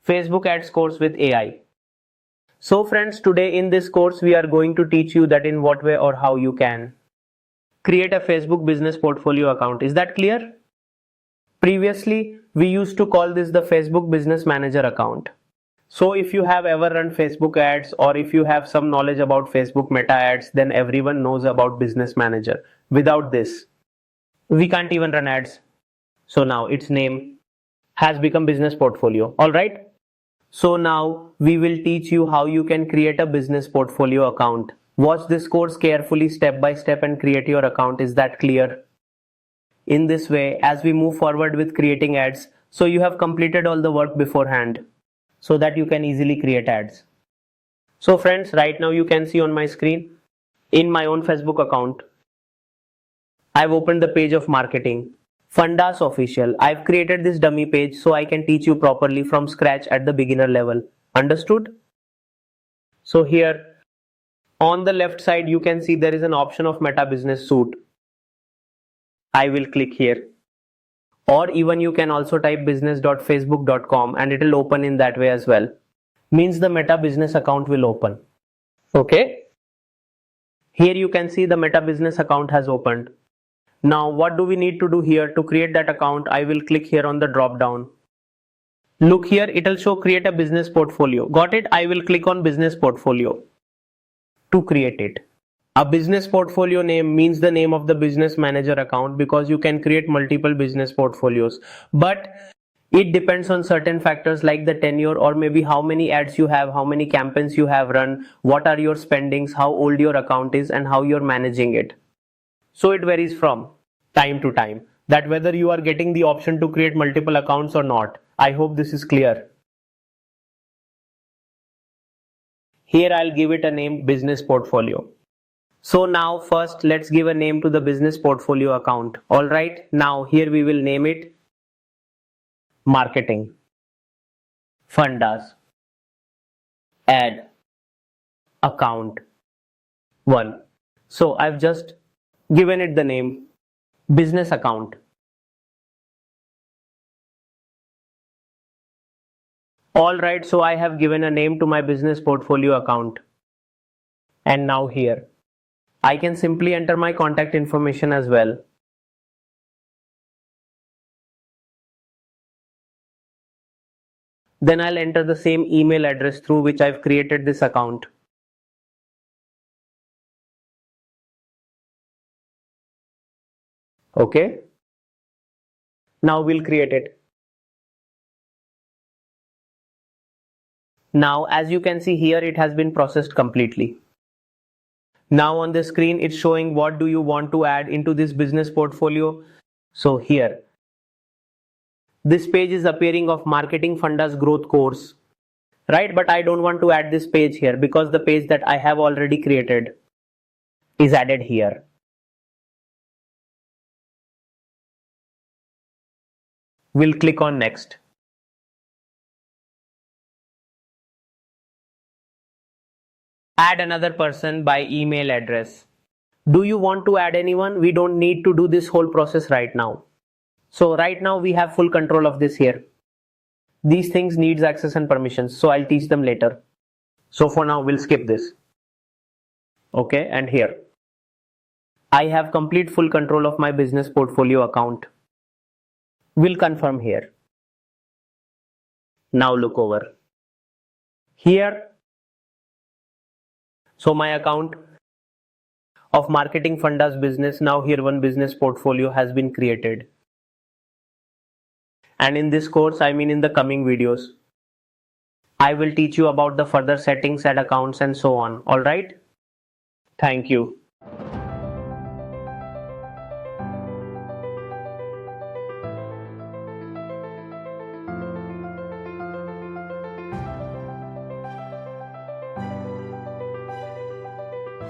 Facebook ads course with AI. So friends, today in this course we are going to teach you that in what way or how you can create a Facebook business portfolio account. Is that clear? Previously, we used to call this the Facebook Business Manager account. So if you have ever run Facebook ads or if you have some knowledge about Facebook meta ads, then everyone knows about Business Manager. Without this, we can't even run ads. So now its name has become Business Portfolio. Alright? So now we will teach you how you can create a business portfolio account. Watch this course carefully step by step and create your account. Is that clear? In this way, as we move forward with creating ads, so you have completed all the work beforehand so that you can easily create ads. So friends, right now you can see on my screen, in my own Facebook account, I've opened the page of marketing. Fundas official. I've created this dummy page so I can teach you properly from scratch at the beginner level. Understood? So here, on the left side, you can see there is an option of Meta Business Suite. I will click here. Or even you can also type business.facebook.com and it will open in that way as well. Means the Meta Business account will open. Okay. Here you can see the Meta Business account has opened. Now what do we need to do here to create that account? I will click here on the drop down. Look here, it will show create a business portfolio. Got it? I will click on business portfolio to create it. A business portfolio name means the name of the business manager account because you can create multiple business portfolios. But it depends on certain factors like the tenure or maybe how many ads you have, how many campaigns you have run, what are your spendings, how old your account is and how you're managing it. So it varies from time to time that whether you are getting the option to create multiple accounts or not. I hope this is clear. Here I'll give it a name business portfolio. So now first let's give a name to the business portfolio account. Alright, now here we will name it Marketing Fundas Ad Account 1. So I've just given it the name business account. Alright, so I have given a name to my business portfolio account. And now here I can simply enter my contact information as well. Then I'll enter the same email address through which I've created this account. Okay. Now we'll create it. Now as you can see here, it has been processed completely. Now on the screen it's showing what do you want to add into this business portfolio. So here this page is appearing of Marketing Fundas Growth course, right? But I don't want to add this page here because the page that I have already created is added here. We'll click on next. Add another person by email address. Do you want to add anyone? We don't need to do this whole process right now. So right now we have full control of this here. These things needs access and permissions, so I'll teach them later. So for now we'll skip this. Okay, and here I have complete full control of my business portfolio account. We'll confirm here. Now look over here. So my account of Marketing Fundas business, now here one business portfolio has been created. And in this course, I mean in the coming videos, I will teach you about the further settings, add accounts and so on. Alright? Thank you.